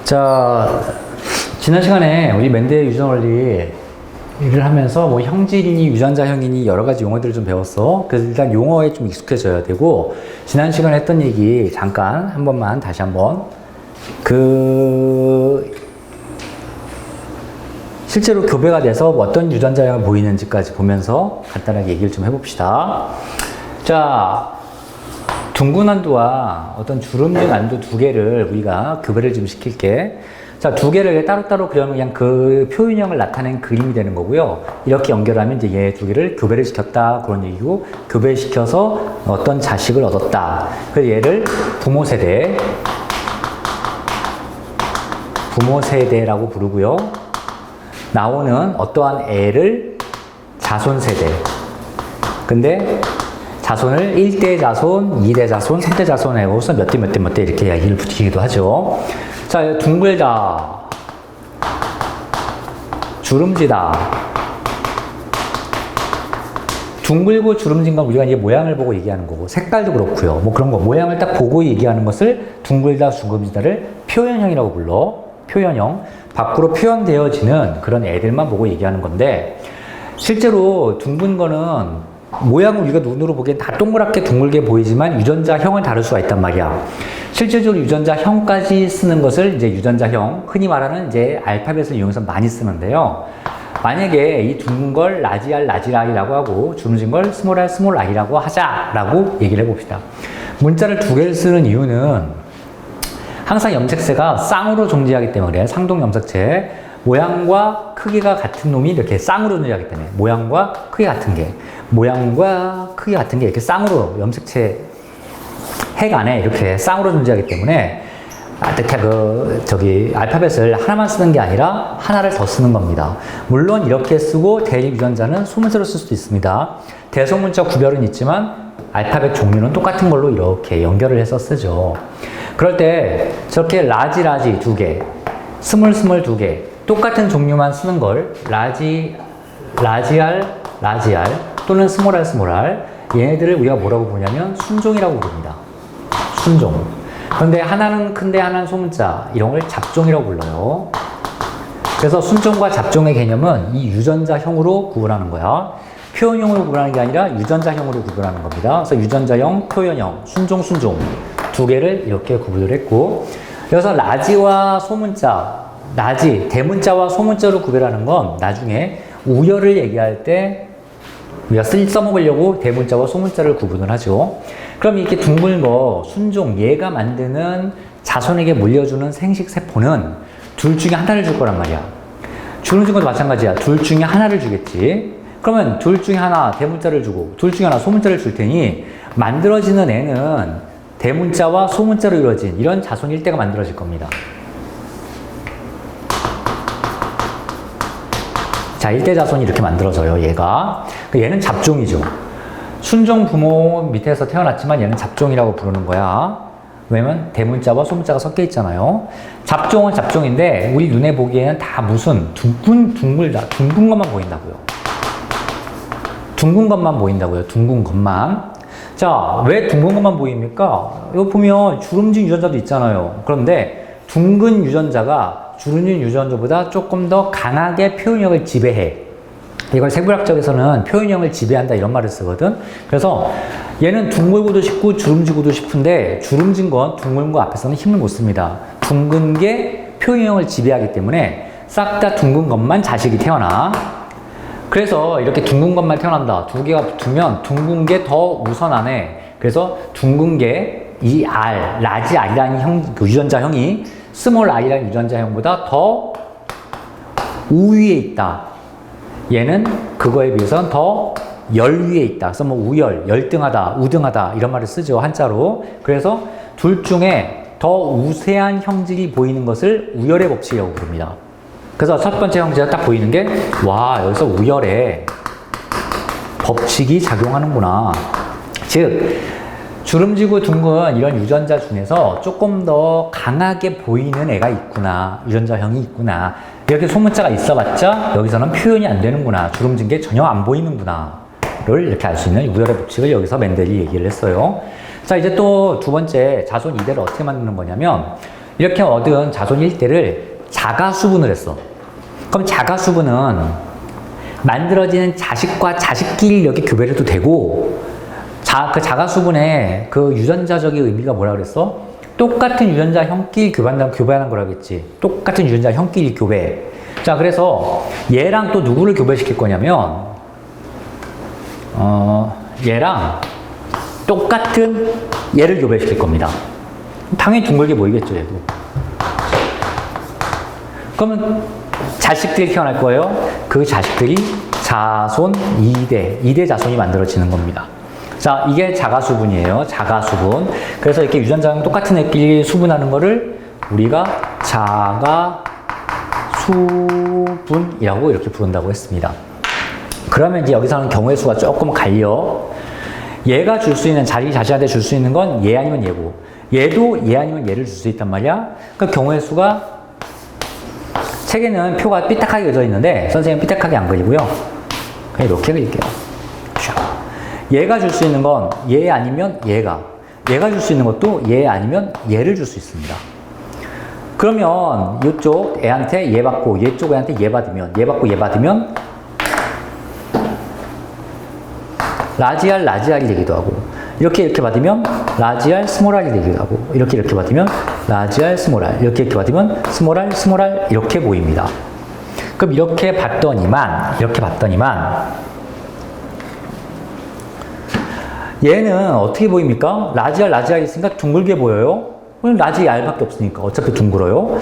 자, 지난 시간에 우리 맨델의 유전 원리를 하면서 뭐 형질이니 유전자형이니 여러 가지 용어들을 좀 배웠어. 그래서 일단 용어에 좀 익숙해져야 되고, 지난 시간에 했던 얘기 잠깐 한 번만 다시 한번 실제로 교배가 돼서 어떤 유전자형을 보이는지까지 보면서 간단하게 얘기를 좀 해봅시다. 자, 둥근 난두와 어떤 주름진 난두 두 개를 우리가 교배를 좀 시킬게. 자, 두 개를 따로따로 그려면 그냥 그 표현형을 나타낸 그림이 되는 거고요. 이렇게 연결하면 이제 얘 두 개를 교배를 시켰다, 그런 얘기고, 교배시켜서 어떤 자식을 얻었다. 그래서 얘를 부모 세대라고 부르고요. 나오는 어떠한 애를 자손 세대. 근데 자손을 1대 자손, 2대 자손, 3대 자손 해고서 몇 대 이렇게 얘기를 붙이기도 하죠. 자, 둥글다, 주름지다. 둥글고 주름진 건 우리가 이제 모양을 보고 얘기하는 거고, 색깔도 그렇고요. 뭐 그런 거, 모양을 딱 보고 얘기하는 것을 둥글다, 주름지다를 표현형이라고 불러. 표현형. 밖으로 표현되어지는 그런 애들만 보고 얘기하는 건데, 실제로 둥근 거는 모양은 우리가 눈으로 보기엔 다 동그랗게 둥글게 보이지만 유전자형을 다룰 수가 있단 말이야. 실질적으로 유전자형까지 쓰는 것을 이제 유전자형, 흔히 말하는 이제 알파벳을 이용해서 많이 쓰는데요. 만약에 이 둥근 걸 라지 R라고 하고 주름진 걸 스몰 I라고 하자라고 얘기를 해봅시다. 문자를 두 개를 쓰는 이유는 항상 염색체가 쌍으로 존재하기 때문에 그래요. 상동 염색체. 모양과 크기가 같은 놈이 이렇게 쌍으로 존재하기 때문에 모양과 크기 같은 게 이렇게 쌍으로 염색체 핵 안에 이렇게 쌍으로 존재하기 때문에 알파벳을 하나만 쓰는 게 아니라 하나를 더 쓰는 겁니다. 물론 이렇게 쓰고 대립 유전자는 소문자로 쓸 수도 있습니다. 대소문자 구별은 있지만 알파벳 종류는 똑같은 걸로 이렇게 연결을 해서 쓰죠. 그럴 때 저렇게 라지 두 개, 스몰 두 개, 똑같은 종류만 쓰는 걸 라지 R 또는 스몰 R 얘네들을 우리가 뭐라고 부르냐면 순종이라고 부릅니다. 순종. 그런데 하나는 큰데 하나는 소문자, 이런 걸 잡종이라고 불러요. 그래서 순종과 잡종의 개념은 이 유전자형으로 구분하는 거야. 표현형으로 구분하는 게 아니라 유전자형으로 구분하는 겁니다. 그래서 유전자형, 표현형, 순종 두 개를 이렇게 구분을 했고, 그래서 라지와 소문자, 대문자와 소문자로 구별하는 건 나중에 우열을 얘기할 때 우리가 써먹으려고 대문자와 소문자를 구분을 하죠. 그럼 이렇게 둥근 거, 순종, 얘가 만드는 자손에게 물려주는 생식세포는 둘 중에 하나를 줄 거란 말이야. 주름진 것도 마찬가지야. 둘 중에 하나를 주겠지. 그러면 둘 중에 하나 대문자를 주고 둘 중에 하나 소문자를 줄 테니 만들어지는 애는 대문자와 소문자로 이루어진 이런 자손 일대가 만들어질 겁니다. 자, 일대 자손이 이렇게 만들어져요, 얘가. 얘는 잡종이죠. 순종 부모 밑에서 태어났지만 얘는 잡종이라고 부르는 거야. 왜냐면 대문자와 소문자가 섞여 있잖아요. 잡종은 잡종인데 우리 눈에 보기에는 다 무슨 둥근 것만 보인다고요. 둥근 것만. 자, 왜 둥근 것만 보입니까? 이거 보면 주름진 유전자도 있잖아요. 그런데 둥근 유전자가 주름진 유전자보다 조금 더 강하게 표현형을 지배해. 이걸 생물학적에서는 표현형을 지배한다 이런 말을 쓰거든. 그래서 얘는 둥글고도 싶고 주름지고도 싶은데 주름진 건 둥근 거 앞에서는 힘을 못 씁니다. 둥근 게 표현형을 지배하기 때문에 싹 다 둥근 것만 자식이 태어나. 그래서 이렇게 둥근 것만 태어난다. 두 개가 붙으면 둥근 게 더 우선하네. 그래서 둥근 게 이 라지 R이라는 유전자형이 스몰 I라는 유전자형보다 더 우위에 있다. 얘는 그거에 비해서는 더 열위에 있다. 그래서 뭐 우열, 열등하다, 우등하다 이런 말을 쓰죠, 한자로. 그래서 둘 중에 더 우세한 형질이 보이는 것을 우열의 법칙이라고 부릅니다. 그래서 첫 번째 형제가 딱 보이는 게, 와, 여기서 우열의 법칙이 작용하는구나. 즉, 주름지고 둥근 이런 유전자 중에서 조금 더 강하게 보이는 애가 있구나. 유전자형이 있구나. 이렇게 소문자가 있어봤자 여기서는 표현이 안 되는구나. 주름진 게 전혀 안 보이는구나. 를 이렇게 알 수 있는 우열의 법칙을 여기서 맨델이 얘기를 했어요. 자, 이제 또 두 번째 자손 이대를 어떻게 만드는 거냐면, 이렇게 얻은 자손 1대를 자가수분을 했어. 그럼 자가수분은 만들어지는 자식과 자식끼리 이렇게 교배를 해도 되고, 그 자가수분의 그 유전자적인 의미가 뭐라 그랬어? 똑같은 유전자 형끼리 교배하는 거라고 했지. 똑같은 유전자 형끼리 교배. 자, 그래서 얘랑 또 누구를 교배시킬 거냐면, 얘랑 똑같은 얘를 교배시킬 겁니다. 당연히 둥글게 보이겠죠, 얘도. 그러면 자식들이 태어날 거예요. 그 자식들이 자손 2대 자손이 만들어지는 겁니다. 자, 이게 자가수분이에요. 자가수분. 그래서 이렇게 유전자랑 똑같은 애끼리 수분하는 거를 우리가 자가수분이라고 이렇게 부른다고 했습니다. 그러면 이제 여기서는 경우의 수가 조금 갈려. 얘가 줄 수 있는, 자기 자신한테 줄 수 있는 건 얘 아니면 얘고, 얘도 얘 아니면 얘를 줄 수 있단 말이야. 그 경우의 수가, 책에는 표가 삐딱하게 그려져 있는데 선생님은 삐딱하게 안 그리고요. 그냥 이렇게 그릴게요. 얘가 줄 수 있는 건 얘 아니면 얘가 줄 수 있는 것도 얘 아니면 얘를 줄 수 있습니다. 그러면 이쪽 애한테 얘 받고 얘쪽 애한테 얘 받으면, 얘 받고 얘 받으면 라지 R이 되기도 하고, 이렇게 받으면 라지 R, 스몰 R이 되기도 하고, 이렇게 받으면 라지 R, 스몰 R, 이렇게 받으면 스몰 R, 스몰 R 이렇게 보입니다. 그럼 이렇게 봤더니만 얘는 어떻게 보입니까? 라지 R 있으니까 둥글게 보여요. 라지 R밖에 없으니까 어차피 둥글어요.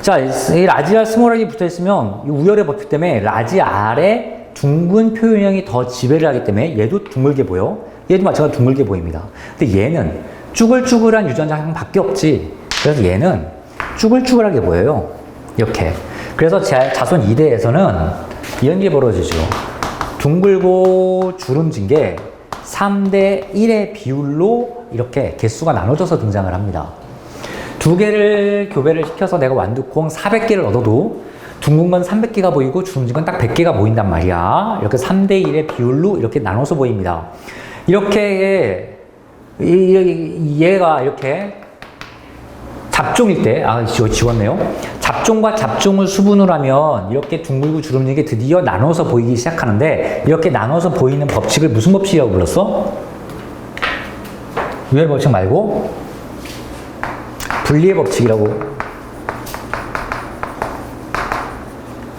자, 이 라지 R, 스몰 R이 붙어 있으면 이 우열의 법칙 때문에 라지 R의 둥근 표현형이 더 지배를 하기 때문에 얘도 둥글게 보여. 얘도 마찬가지로 둥글게 보입니다. 근데 얘는 쭈글쭈글한 유전자형밖에 없지. 그래서 얘는 쭈글쭈글하게 보여요. 이렇게. 그래서 자손 2대에서는 이런 게 벌어지죠. 둥글고 주름진 게 3대 1의 비율로 이렇게 개수가 나눠져서 등장을 합니다. 두 개를 교배를 시켜서 내가 완두콩 400개를 얻어도 둥근 건 300개가 보이고 주름진 건 딱 100개가 보인단 말이야. 이렇게 3대 1의 비율로 이렇게 나눠서 보입니다. 이렇게 얘가 이렇게 잡종일 때, 지웠네요. 잡종과 잡종을 수분을 하면 이렇게 둥글고 주름진 게 드디어 나눠서 보이기 시작하는데, 이렇게 나눠서 보이는 법칙을 무슨 법칙이라고 불렀어? 유혈 법칙 말고 분리의 법칙이라고.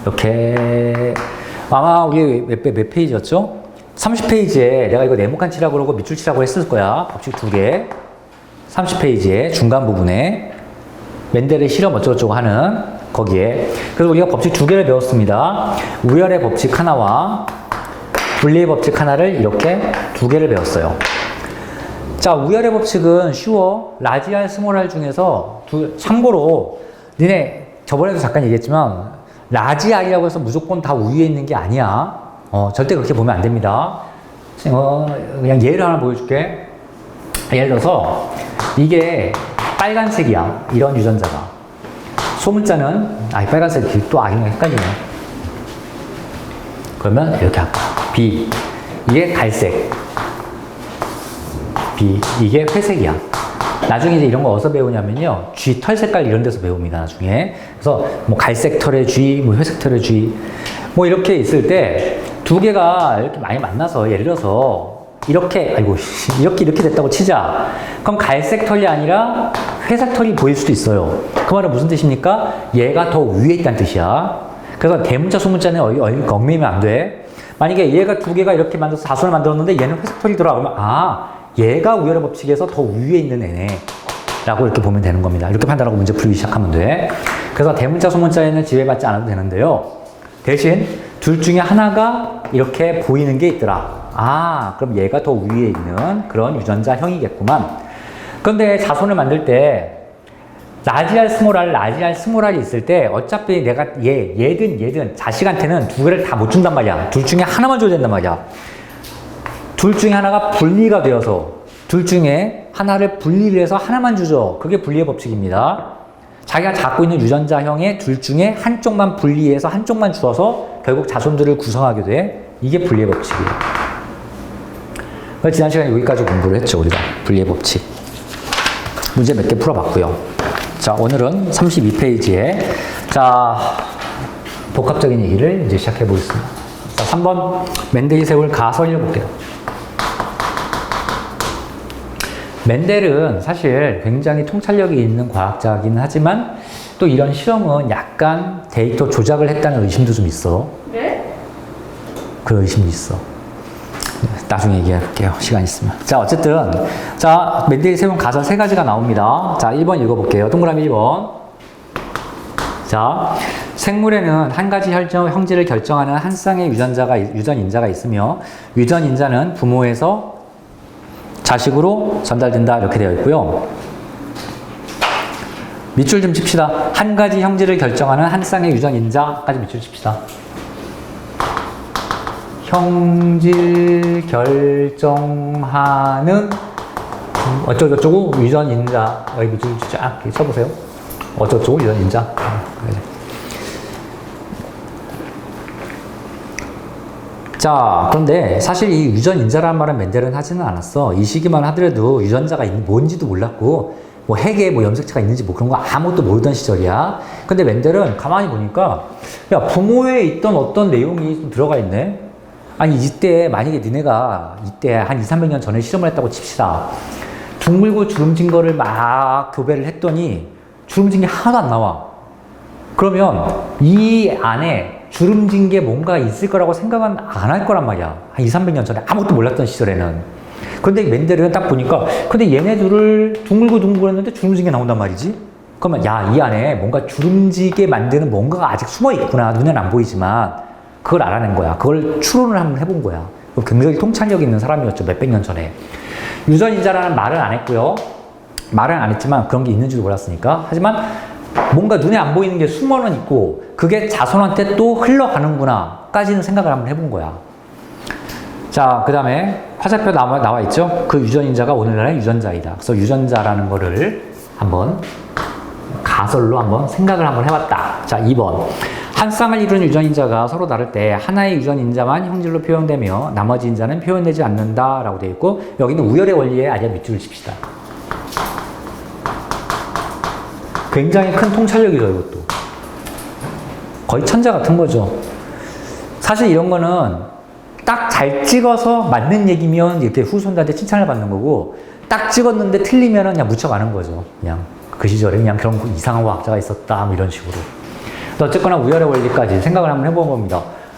이렇게 아마 우리 몇 페이지였죠? 30페이지에 내가 이거 네모칸 치라고 그러고 밑줄 치라고 했을 거야. 법칙 2개. 30페이지에 중간 부분에 멘델의 실험 어쩌고저쩌고 하는 거기에. 그래서 우리가 법칙 2개를 배웠습니다. 우열의 법칙 하나와 분리의 법칙 하나를 이렇게 2개를 배웠어요. 자, 우열의 법칙은 쉬워. 라지 R, 스몰 R 중에서 참고로 니네 저번에도 잠깐 얘기했지만 라지 R이라고 해서 무조건 다 우위에 있는 게 아니야. 절대 그렇게 보면 안 됩니다. 그냥 예를 하나 보여줄게. 예를 들어서 이게 빨간색이야. 이런 유전자가. 소문자는 빨간색이 또 그냥 헷갈리네. 그러면 이렇게 할까. B. 이게 갈색. B. 이게 회색이야. 나중에 이제 이런 거 어디서 배우냐면요. 쥐 털 색깔 이런 데서 배웁니다, 나중에. 그래서 뭐 갈색 털의 쥐, 뭐 회색 털의 쥐. 뭐 이렇게 있을 때 두 개가 이렇게 많이 만나서 예를 들어서 이렇게, 이렇게 됐다고 치자. 그럼 갈색 털이 아니라 회색 털이 보일 수도 있어요. 그 말은 무슨 뜻입니까? 얘가 더 위에 있다는 뜻이야. 그래서 대문자, 소문자는 얽매이면 안 돼. 만약에 얘가 두 개가 이렇게 만들어서 자손을 만들었는데 얘는 회색 털이더라. 그러면 얘가 우열의 법칙에서 더 위에 있는 애네. 라고 이렇게 보면 되는 겁니다. 이렇게 판단하고 문제 풀기 시작하면 돼. 그래서 대문자, 소문자에는 지배받지 않아도 되는데요. 대신 둘 중에 하나가 이렇게 보이는 게 있더라. 그럼 얘가 더 위에 있는 그런 유전자형이겠구만. 그런데 자손을 만들 때 라지 R, 스몰 R이 있을 때 어차피 내가 얘든 자식한테는 두 개를 다 못 준단 말이야. 둘 중에 하나만 줘야 된단 말이야. 둘 중에 하나가 분리가 되어서 둘 중에 하나를 분리를 해서 하나만 주죠. 그게 분리의 법칙입니다. 자기가 갖고 있는 유전자형의 둘 중에 한쪽만 분리해서 한쪽만 주어서 결국 자손들을 구성하게 돼. 이게 분리의 법칙이에요. 지난 시간에 여기까지 공부를 했죠, 우리가. 분리의 법칙. 문제 몇 개 풀어봤고요. 자, 오늘은 32페이지에 자, 복합적인 얘기를 이제 시작해 보겠습니다. 자, 3번 멘델이 세울 가설을 볼게요. 멘델은 사실 굉장히 통찰력이 있는 과학자이긴 하지만 또 이런 실험은 약간 데이터 조작을 했다는 의심도 좀 있어. 네? 그런 의심이 있어. 나중에 얘기할게요. 시간 있으면. 자, 어쨌든 자, 멘델이 세운 가설 3가지가 나옵니다. 자, 1번 읽어볼게요. 동그라미 1번. 자, 생물에는 한 가지 형질을 결정하는 한 쌍의 유전인자가 있으며 유전인자는 부모에서 자식으로 전달된다 이렇게 되어 있고요. 밑줄 좀 칩시다. 한 가지 형질을 결정하는 한 쌍의 유전인자까지 밑줄 칩시다. 형질 결정하는 어쩌고저쩌고 유전인자 여기 밑줄 쫙 쳐보세요. 어쩌고저쩌고 유전인자. 자, 그런데 사실 이 유전인자라는 말은 멘델은 하지는 않았어. 이 시기만 하더라도 유전자가 뭔지도 몰랐고 뭐 핵에 뭐 염색체가 있는지 뭐 그런 거 아무것도 모르던 시절이야. 근데 멘델은 가만히 보니까 야, 부모에 있던 어떤 내용이 좀 들어가 있네. 아니 이때 만약에 니네가 이때 한 200~300년 전에 실험을 했다고 칩시다. 둥글고 주름진 거를 막 교배를 했더니 주름진 게 하나도 안 나와. 그러면 이 안에 주름진 게 뭔가 있을 거라고 생각은 안 할 거란 말이야. 한 200~300년 전에 아무것도 몰랐던 시절에는. 그런데 멘델은 딱 보니까 근데 얘네들을 둥글고 했는데 주름진 게 나온단 말이지. 그러면 야, 이 안에 뭔가 주름지게 만드는 뭔가가 아직 숨어 있구나. 눈에는 안 보이지만 그걸 알아낸 거야. 그걸 추론을 한번 해본 거야. 굉장히 통찰력 있는 사람이었죠. 몇백 년 전에. 유전인자라는 말은 안 했고요. 말은 안 했지만 그런 게 있는지도 몰랐으니까. 하지만 뭔가 눈에 안 보이는 게 숨어는 있고 그게 자손한테 또 흘러가는구나 까지는 생각을 한번 해본 거야. 자, 그 다음에 화살표 나와 있죠? 그 유전인자가 오늘날의 유전자이다. 그래서 유전자라는 거를 한번 가설로 한번 생각을 한번 해봤다. 자, 2번. 한 쌍을 이루는 유전인자가 서로 다를 때 하나의 유전인자만 형질로 표현되며 나머지 인자는 표현되지 않는다라고 되어 있고 여기는 우열의 원리에 아예 밑줄을 칩시다. 굉장히 큰 통찰력이죠, 이것도. 거의 천재 같은 거죠. 사실 이런 거는 딱 잘 찍어서 맞는 얘기면 이렇게 후손들한테 칭찬을 받는 거고 딱 찍었는데 틀리면은 그냥 묻혀가는 거죠. 그냥 그 시절에 그냥 그런 이상한 과학자가 있었다, 뭐 이런 식으로. 어쨌거나 우열의 원리까지 생각을 한번 해본 겁니다.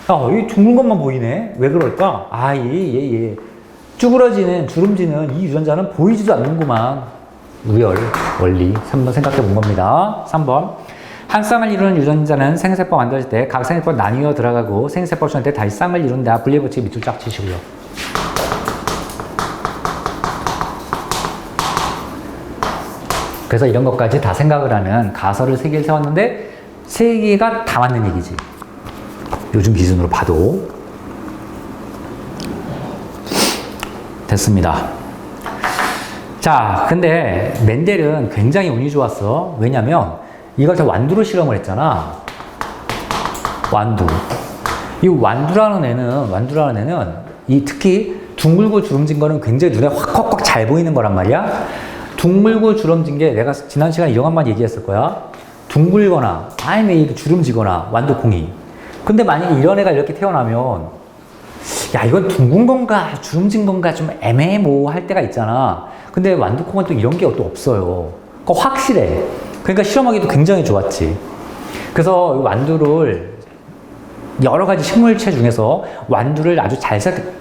야, 이 둥근 것만 보이네? 왜 그럴까? 아, 쭈그러지는, 주름지는 이 유전자는 보이지도 않는구만. 우열 원리. 한번 생각해 본 겁니다. 3번. 한 쌍을 이루는 유전자는 생세포 만들어질 때 각 생세포 나뉘어 들어가고 생세포 전에 다시 쌍을 이룬다. 분리법칙 밑줄 쫙 치시고요. 그래서 이런 것까지 다 생각을 하는 가설을 3개를 세웠는데 3개가 다 맞는 얘기지. 요즘 기준으로 봐도. 됐습니다. 자, 근데 멘델은 굉장히 운이 좋았어. 왜냐면 이걸 다 완두로 실험을 했잖아. 완두. 이 완두라는 애는 이 특히 둥글고 주름진 거는 굉장히 눈에 확 잘 보이는 거란 말이야. 둥글고 주름진 게 내가 지난 시간에 이런 것만 얘기했을 거야. 둥글거나 아니면 주름지거나 완두콩이. 근데 만약에 이런 애가 이렇게 태어나면 야, 이건 둥근 건가 주름진 건가 좀 애매모호할 때가 있잖아. 근데 완두콩은 또 이런 게 또 없어요. 그러니까 확실해. 그러니까 실험하기도 굉장히 좋았지. 그래서 완두를 여러 가지 식물체 중에서 완두를 아주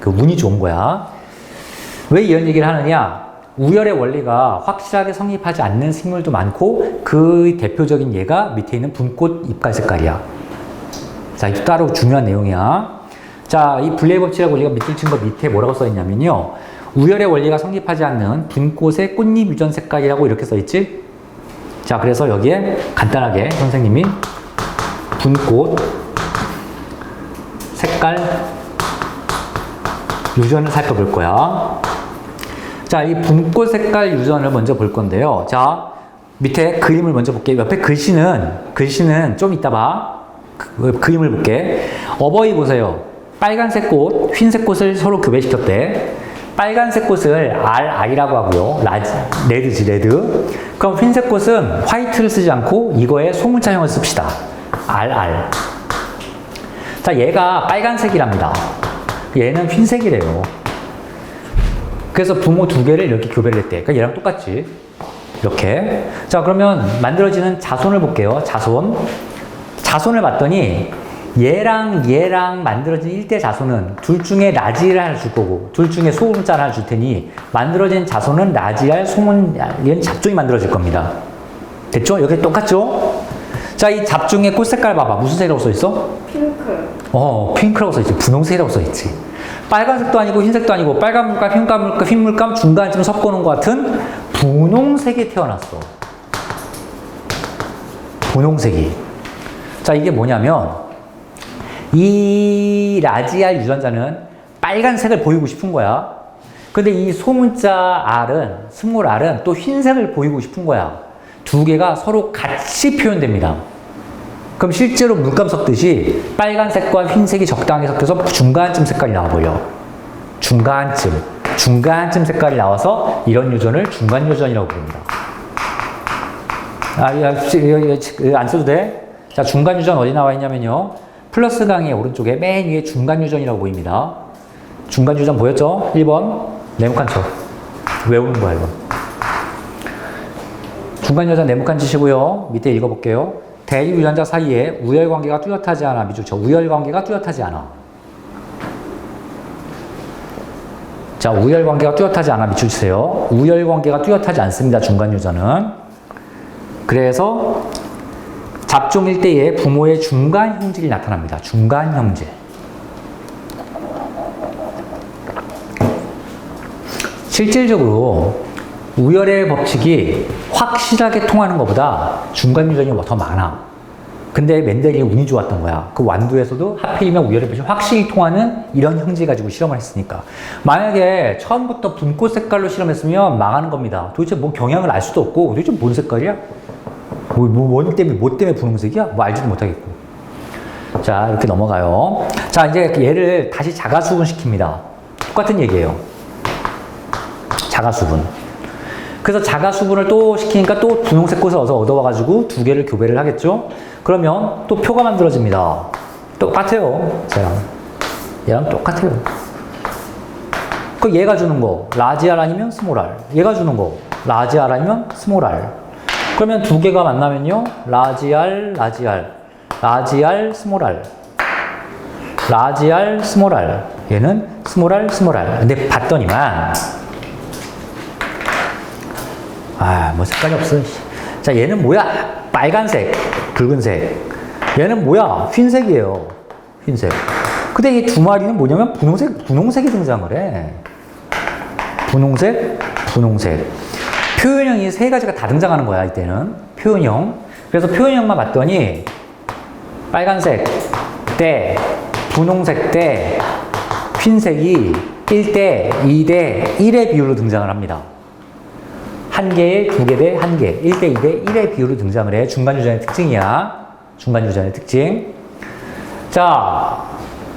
운이 좋은 거야. 왜 이런 얘기를 하느냐? 우열의 원리가 확실하게 성립하지 않는 식물도 많고 그 대표적인 예가 밑에 있는 분꽃 잎갈 색깔이야. 자, 이거 따로 중요한 내용이야. 자, 이 분리의 법칙이라고 우리가 밑줄 친 거 밑에 뭐라고 써 있냐면요. 우열의 원리가 성립하지 않는 분꽃의 꽃잎 유전 색깔이라고 이렇게 써 있지? 자, 그래서 여기에 간단하게 선생님이 분꽃 색깔 유전을 살펴볼 거야. 자, 이 분꽃 색깔 유전을 먼저 볼 건데요. 자, 밑에 그림을 먼저 볼게요. 옆에 글씨는 좀 이따 봐. 그림을 볼게. 어버이 보세요. 빨간색 꽃, 흰색 꽃을 서로 교배시켰대. 빨간색 꽃을 RR이라고 하고요. 레드지, 레드. 그럼 흰색 꽃은 화이트를 쓰지 않고 이거에 소문자형을 씁시다. RR. 자, 얘가 빨간색이랍니다. 얘는 흰색이래요. 그래서 부모 두 개를 이렇게 교배를 했대. 그러니까 얘랑 똑같지. 이렇게. 자, 그러면 만들어지는 자손을 볼게요. 자손. 자손을 봤더니 얘랑 만들어진 1대 자손은 둘 중에 라지를 하나 줄 거고 둘 중에 소문자를 하나 줄 테니 만들어진 자손은 라지알, 소문자는 잡종이 만들어질 겁니다. 됐죠? 여기 똑같죠? 자, 이 잡종의 꽃 색깔 봐봐. 무슨 색이라고 써있어? 핑크. 핑크라고 써있지. 분홍색이라고 써있지. 빨간색도 아니고 흰색도 아니고 빨간 물감, 흰 물감 중간쯤 섞어놓은 것 같은 분홍색이 태어났어. 분홍색이. 자, 이게 뭐냐면 이 라지알 유전자는 빨간색을 보이고 싶은 거야. 근데 이 소문자 R은, 스몰 R은 또 흰색을 보이고 싶은 거야. 두 개가 서로 같이 표현됩니다. 그럼 실제로 물감 섞듯이 빨간색과 흰색이 적당히 섞여서 중간쯤 색깔이 나와버려. 중간쯤 색깔이 나와서 이런 유전을 중간 유전이라고 부릅니다. 안 써도 돼? 자, 중간 유전 어디 나와 있냐면요. 플러스 강의 오른쪽에 맨 위에 중간 유전이라고 보입니다. 중간 유전 보였죠? 1번. 네모칸 쳐. 외우는 거야, 이거. 중간 유전 네모칸 치시고요. 밑에 읽어볼게요. 대립 유전자 사이에 우열 관계가 뚜렷하지 않아. 밑줄 쳐. 우열 관계가 뚜렷하지 않아. 자, 우열 관계가 뚜렷하지 않아. 밑줄 치세요. 우열 관계가 뚜렷하지 않습니다. 중간 유전은. 그래서 잡종일 때에 부모의 중간 형질이 나타납니다. 중간 형질. 실질적으로 우열의 법칙이 확실하게 통하는 것보다 중간 유전이 더 많아. 근데 멘델이 운이 좋았던 거야. 그 완두에서도 하필이면 우열의 법칙이 확실히 통하는 이런 형질 가지고 실험을 했으니까. 만약에 처음부터 분꽃 색깔로 실험했으면 망하는 겁니다. 도대체 뭐 경향을 알 수도 없고 도대체 뭔 색깔이야? 뭐 때문에 분홍색이야? 뭐 알지도 못하겠고. 자, 이렇게 넘어가요. 자, 이제 얘를 다시 자가수분 시킵니다. 똑같은 얘기예요. 자가수분. 그래서 자가수분을 또 시키니까 또 분홍색 꽃을 얻어와가지고 두 개를 교배를 하겠죠? 그러면 또 표가 만들어집니다. 똑같아요. 얘랑 똑같아요. 그 얘가 주는 거, 라지알 아니면 스몰 R. 얘가 주는 거, 라지알 아니면 스몰 R. 그러면 두 개가 만나면요. 라지알, 스몰 R. 라지알, 스몰 R. 얘는 스몰 R. 근데 봤더니만 뭐 색깔이 없어. 자, 얘는 뭐야? 빨간색, 붉은색. 얘는 뭐야? 흰색이에요. 흰색. 근데 이 두 마리는 뭐냐면 분홍색이 등장을 해. 분홍색. 표현형이 세 가지가 다 등장하는 거야, 이때는. 표현형. 그래서 표현형만 봤더니 빨간색 때, 분홍색 때, 흰색이 1대 2대 1의 비율로 등장을 합니다. 한 개에 두 개 대 한 개, 1대 2대 1의 비율로 등장을 해. 중간 유전의 특징이야. 중간 유전의 특징. 자,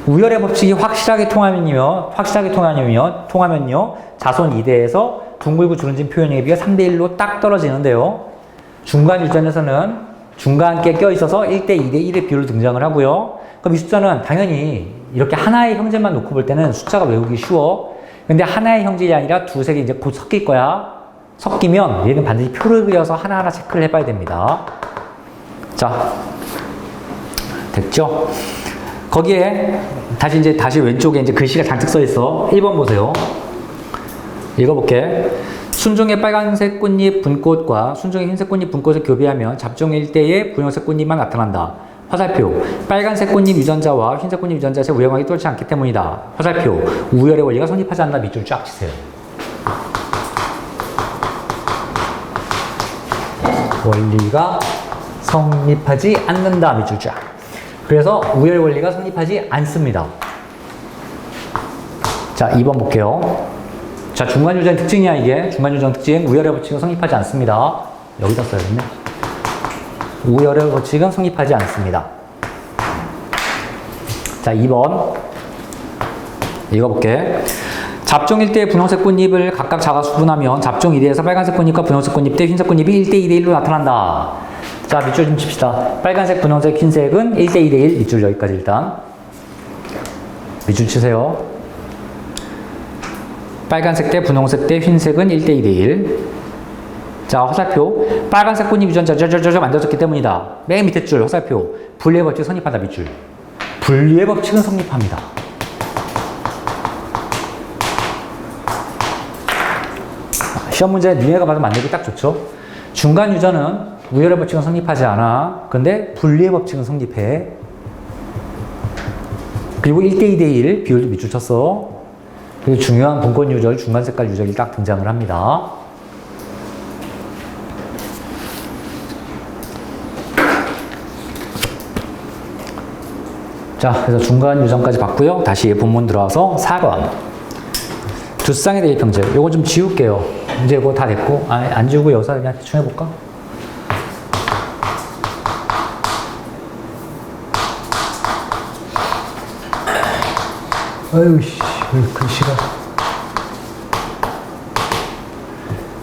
우열의 법칙이 확실하게 통하면요, 자손 2대에서 둥글고 주름진 표현형의 비가 3대 1로 딱 떨어지는데요. 중간 유전에서는 중간께 껴있어서 1대 2대 1의 비율로 등장을 하고요. 그럼 이 숫자는 당연히 이렇게 하나의 형제만 놓고 볼 때는 숫자가 외우기 쉬워. 근데 하나의 형질이 아니라 두세 개 이제 곧 섞일 거야. 섞이면 얘는 반드시 표를 그려서 하나하나 체크를 해봐야 됩니다. 자, 됐죠? 거기에 다시 왼쪽에 이제 글씨가 잔뜩 써 있어. 1번 보세요. 읽어볼게. 순종의 빨간색 꽃잎 분꽃과 순종의 흰색 꽃잎 분꽃을 교배하면 잡종일 때의 분홍색 꽃잎만 나타난다. 화살표. 빨간색 꽃잎 유전자와 흰색 꽃잎 유전자의 우열관계가 뚫지 않기 때문이다. 화살표. 우열의 원리가 성립하지 않는다. 밑줄 쫙 치세요. 원리가 성립하지 않는다. 밑줄 쫙. 그래서 우열 원리가 성립하지 않습니다. 자, 2번 볼게요. 자, 중간 유전 특징이야, 이게. 중간 유전 특징. 우열의 법칙은 성립하지 않습니다. 여기다 써야겠네. 우열의 법칙은 성립하지 않습니다. 자, 2번. 읽어볼게. 잡종 1대의 분홍색 꽃잎을 각각 자가수 분하면 잡종 2대에서 빨간색 꽃잎과 분홍색 꽃잎 대 흰색 꽃잎이 1대 2대 1로 나타난다. 자, 밑줄 좀 칩시다. 빨간색, 분홍색, 흰색은 1대 2대 1. 밑줄 여기까지 일단. 밑줄 치세요. 빨간색 대 분홍색 대 흰색은 1대 2대 1. 자, 화살표. 빨간색 꽃잎 유전자 저저저저 만들어졌기 때문이다. 맨 밑에 줄 화살표. 분리의 법칙 성립한다. 밑줄. 분리의 법칙은 성립합니다. 시험 문제 니네가 봐도 만들기 딱 좋죠. 중간 유전은 우열의 법칙은 성립하지 않아. 근데 분리의 법칙은 성립해. 그리고 1대 2대 1 비율도 밑줄 쳤어. 그리고 중요한 분권 유절, 중간 색깔 유절이 딱 등장을 합니다. 자, 그래서 중간 유전까지 봤고요. 다시 본문 들어와서 4번. 두 쌍의 대립형제. 요거 좀 지울게요. 이제 이거 다 됐고. 안 지우고 여기서 그냥 대충 해볼까? 아유, 씨, 왜 글씨가.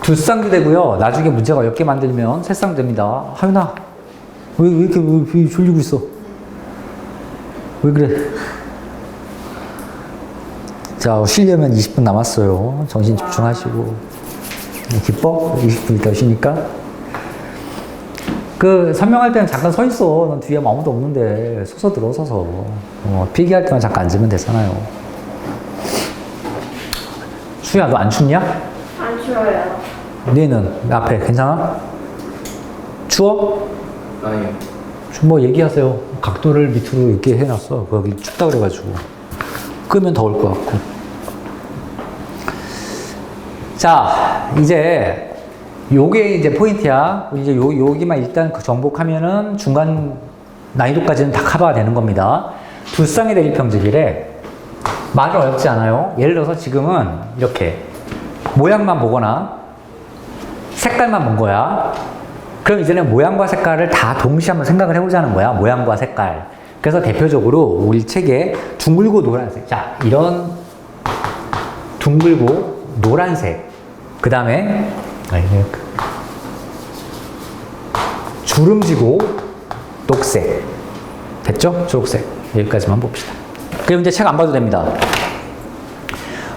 두 쌍도 되고요. 나중에 문제가 어렵게 만들면 세 쌍 됩니다. 하윤아, 왜 이렇게 왜 졸리고 있어? 왜 그래? 자, 쉬려면 20분 남았어요. 정신 집중하시고. 기뻐? 20분 있다 쉬니까? 그, 설명할 때는 잠깐 서 있어. 넌 뒤에 아무도 없는데. 서서 들어, 서서. 필기할 때만 잠깐 앉으면 되잖아요. 수야, 너 안 춥냐? 안 추워요. 너는 앞에 괜찮아? 추워? 아니요. 뭐 얘기하세요. 각도를 밑으로 이렇게 해놨어. 거기 춥다 그래가지고. 끄면 더울 것 같고. 자, 이제 요게 이제 포인트야. 이제 여기만 일단 그 정복하면은 중간 난이도까지는 다 커버가 되는 겁니다. 두 쌍의 대립형질이래. 말은 어렵지 않아요. 예를 들어서 지금은 이렇게 모양만 보거나 색깔만 본 거야. 그럼 이제는 모양과 색깔을 다 동시에 한번 생각을 해보자는 거야. 모양과 색깔. 그래서 대표적으로 우리 책에 둥글고 노란색. 자, 이런 둥글고 노란색. 그 다음에 주름지고 녹색. 됐죠? 초록색. 여기까지만 봅시다. 그럼 이제 책 안 봐도 됩니다.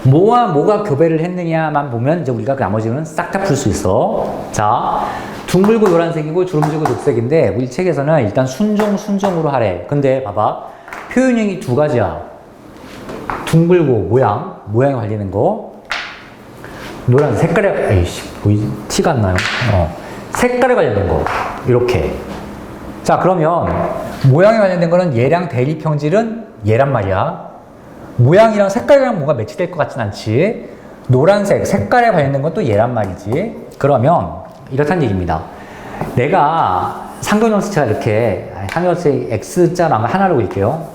뭐와 뭐가 교배를 했느냐만 보면 이제 우리가 그 나머지는 싹 다 풀 수 있어. 자, 둥글고 노란색이고 주름지고 녹색인데 우리 책에서는 일단 순종으로 하래. 근데 봐봐. 표현형이 두 가지야. 둥글고 모양에 관련된 거. 노란 색깔에, 에이씨, 티가 안 나요. 색깔에 관련된 거. 이렇게. 자, 그러면 모양에 관련된 거는 얘랑 대립형질은 얘란 말이야. 모양이랑 색깔이랑 뭔가 매치될 것 같진 않지. 노란색, 색깔에 관련된 건 또 얘란 말이지. 그러면 이렇다는 얘기입니다. 내가 상경연습체가 이렇게, 상경연습체 X자로 하나로 그릴게요.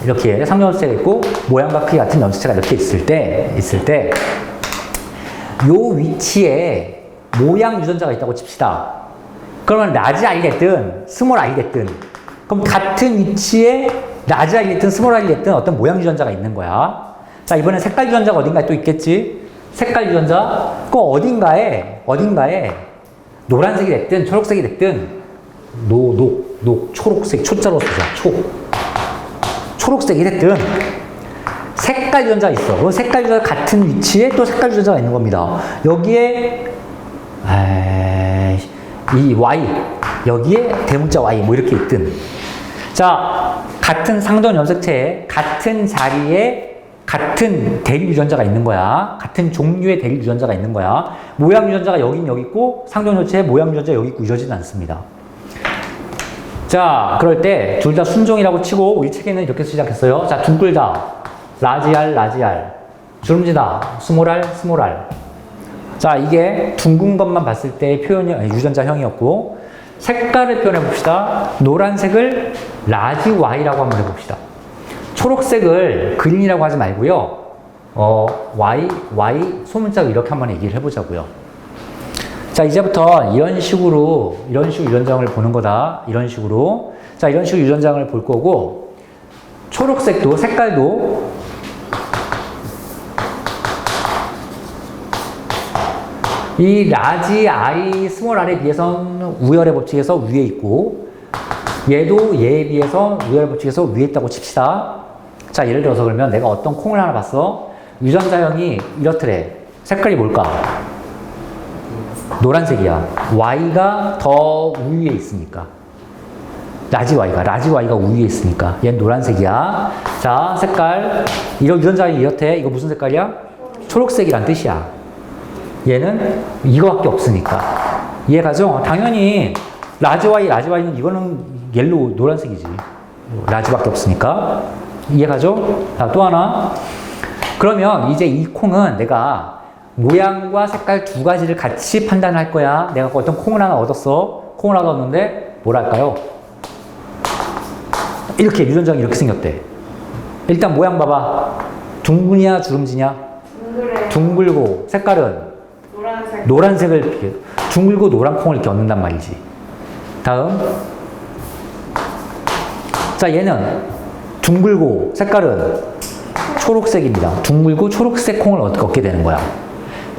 이렇게 상경연습체가 있고 모양과 크기 같은 연습체가 이렇게 있을 때 요 위치에 모양 유전자가 있다고 칩시다. 그러면 라지 I 됐든 스몰 I 됐든 그럼 같은 위치에 라지 I 됐든 스몰 I 됐든 어떤 모양 유전자가 있는 거야. 자, 이번엔 색깔 유전자가 어딘가에 또 있겠지. 색깔 유전자 그 어딘가에 노란색이 됐든 초록색이 됐든 초록색 초자로 쓰자. 초록색이 됐든 색깔 유전자가 있어. 그 색깔 유전자 같은 위치에 또 색깔 유전자가 있는 겁니다. 여기에 이 Y 여기에 대문자 Y 뭐 이렇게 있든. 자, 같은 상전 염색체에 같은 자리에 같은 대립 유전자가 있는 거야. 같은 종류의 대립 유전자가 있는 거야. 모양 유전자가 여긴 여기 있고 상전 염색체에 모양 유전자 여기 있고 이러지는 않습니다. 자, 그럴 때 둘 다 순종이라고 치고 우리 책에는 이렇게 시작했어요. 자, 둥글다 라지 R 주름지다 스몰 R. 자, 이게 둥근 것만 봤을 때 유전자형이었고 색깔을 표현해 봅시다. 노란색을 라지 Y라고 한번 해봅시다. 초록색을 그린이라고 하지 말고요. Y 소문자로 이렇게 한번 얘기를 해보자고요. 자, 이제부터 이런 식으로 유전장을 보는 거다. 이런 식으로. 자, 이런 식으로 유전장을 볼 거고 초록색도 색깔도 이 라지 I, 스몰 R에 비해서는 우열의 법칙에서 위에 있고 얘도 얘에 비해서 우열의 법칙에서 위에 있다고 칩시다. 자, 예를 들어서 그러면 내가 어떤 콩을 하나 봤어. 유전자형이 이렇더래. 색깔이 뭘까? 노란색이야. Y가 더 우위에 있으니까. 라지 Y가 우위에 있으니까. 얘는 노란색이야. 자, 색깔. 이런 유전자형이 이렇대. 이거 무슨 색깔이야? 초록색이란 뜻이야. 얘는 이거밖에 없으니까. 이해가죠? 당연히 라지 Y는 이거는 옐로우 노란색이지. 라지밖에 없으니까. 이해가죠? 자, 또 하나. 그러면 이제 이 콩은 내가 모양과 색깔 두 가지를 같이 판단할 거야. 내가 어떤 콩을 하나 얻었어. 콩을 하나 얻었는데 뭐랄까요? 이렇게 유전자가 이렇게 생겼대. 일단 모양 봐봐. 둥근이야 주름지냐? 둥글고 색깔은 노란색을 이렇게 둥글고 노란 콩을 이렇게 얻는단 말이지. 다음. 자, 얘는 둥글고 색깔은 초록색입니다. 둥글고 초록색 콩을 얻게 되는 거야.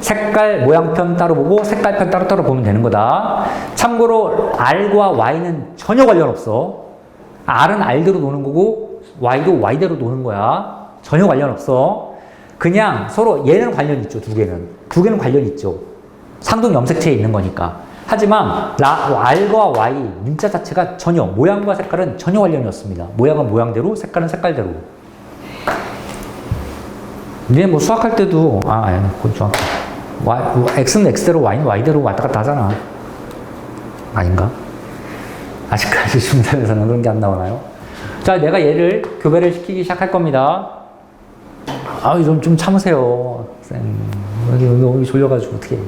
색깔 모양편 따로 보고 색깔편 따로 보면 되는 거다. 참고로 R과 Y는 전혀 관련 없어. R은 R대로 노는 거고 Y도 Y대로 노는 거야. 전혀 관련 없어. 그냥 서로 얘는 관련 있죠. 두 개는 관련 있죠. 상동 염색체에 있는 거니까. 하지만 R과 Y 문자 자체가 전혀 모양과 색깔은 전혀 관련이 없습니다. 모양은 모양대로 색깔은 색깔대로. 니네 뭐 수학할 때도 그건 정확해. X는 X대로 Y는 Y대로 왔다 갔다 하잖아. 아닌가? 아직까지 중3에서는 그런 게 안 나오나요? 자, 내가 얘를 교배를 시키기 시작할 겁니다. 좀 참으세요. 너무 졸려가지고 어떻게.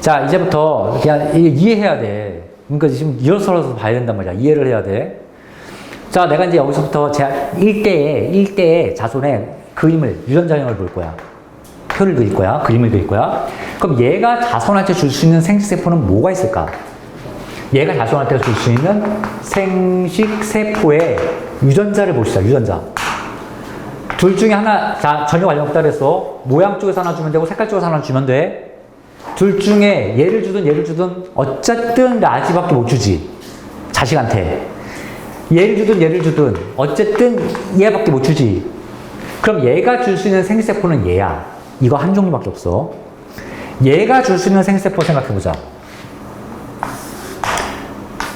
자, 이제부터 그냥 이해해야 돼. 그러니까 지금 일어서서 봐야 된단 말이야. 이해를 해야 돼. 자, 내가 이제 여기서부터 제 1대의 자손의 그림을, 유전자형을 볼 거야. 표를 그릴 거야. 그림을 그릴 거야. 그럼 얘가 자손한테 줄 수 있는 생식세포는 뭐가 있을까? 얘가 자손한테 줄 수 있는 생식세포의 유전자를 봅시다. 유전자. 둘 중에 하나, 전혀 관련 없다 그랬어. 모양 쪽에서 하나 주면 되고 색깔 쪽에서 하나 주면 돼. 둘 중에 얘를 주든 어쨌든 라지밖에 못 주지. 자식한테. 얘를 주든 어쨌든 얘밖에 못 주지. 그럼 얘가 줄 수 있는 생식세포는 얘야. 이거 한 종류밖에 없어. 얘가 줄 수 있는 생식세포 생각해보자.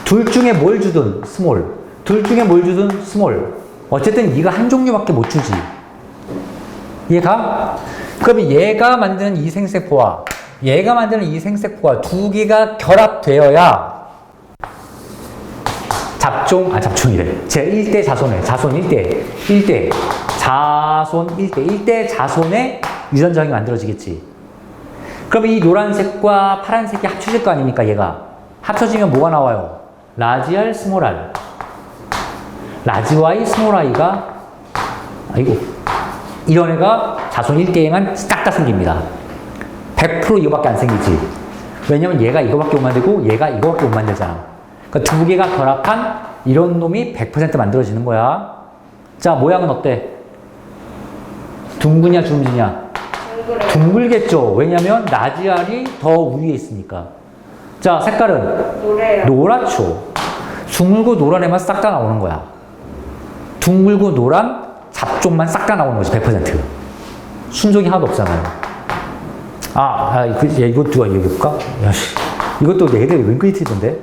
둘 중에 뭘 주든 스몰. 둘 중에 뭘 주든 스몰. 어쨌든 이거 한 종류밖에 못 주지. 이해가? 그러면 얘가 만드는 이 생식세포와 얘가 만드는 이 생식세포가 두 개가 결합되어야 잡종이래. 제 1대 자손의, 자손 1대 자손의 유전자형이 만들어지겠지. 그럼 이 노란색과 파란색이 합쳐질 거 아닙니까, 얘가? 합쳐지면 뭐가 나와요? 라지 R, 스몰 R. 라지 Y, 스몰 I가, 이런 애가 자손 1대에만 싹 다 생깁니다. 100% 이거밖에 안 생기지. 왜냐면 얘가 이거밖에 못 만들고 얘가 이거밖에 못 만들잖아. 그러니까 두 개가 결합한 이런 놈이 100% 만들어지는 거야. 자, 모양은 어때? 둥그냐 주름지냐? 둥글겠죠. 왜냐면 라지 R이 더 위에 있으니까. 자, 색깔은? 노랗죠. 둥글고 노란 애만 싹 다 나오는 거야. 둥글고 노란 잡종만 싹 다 나오는 거지. 100%. 순종이 하나도 없잖아요. 이거 누가 얘기해볼까? 이것도 애들이 윙크이트던데?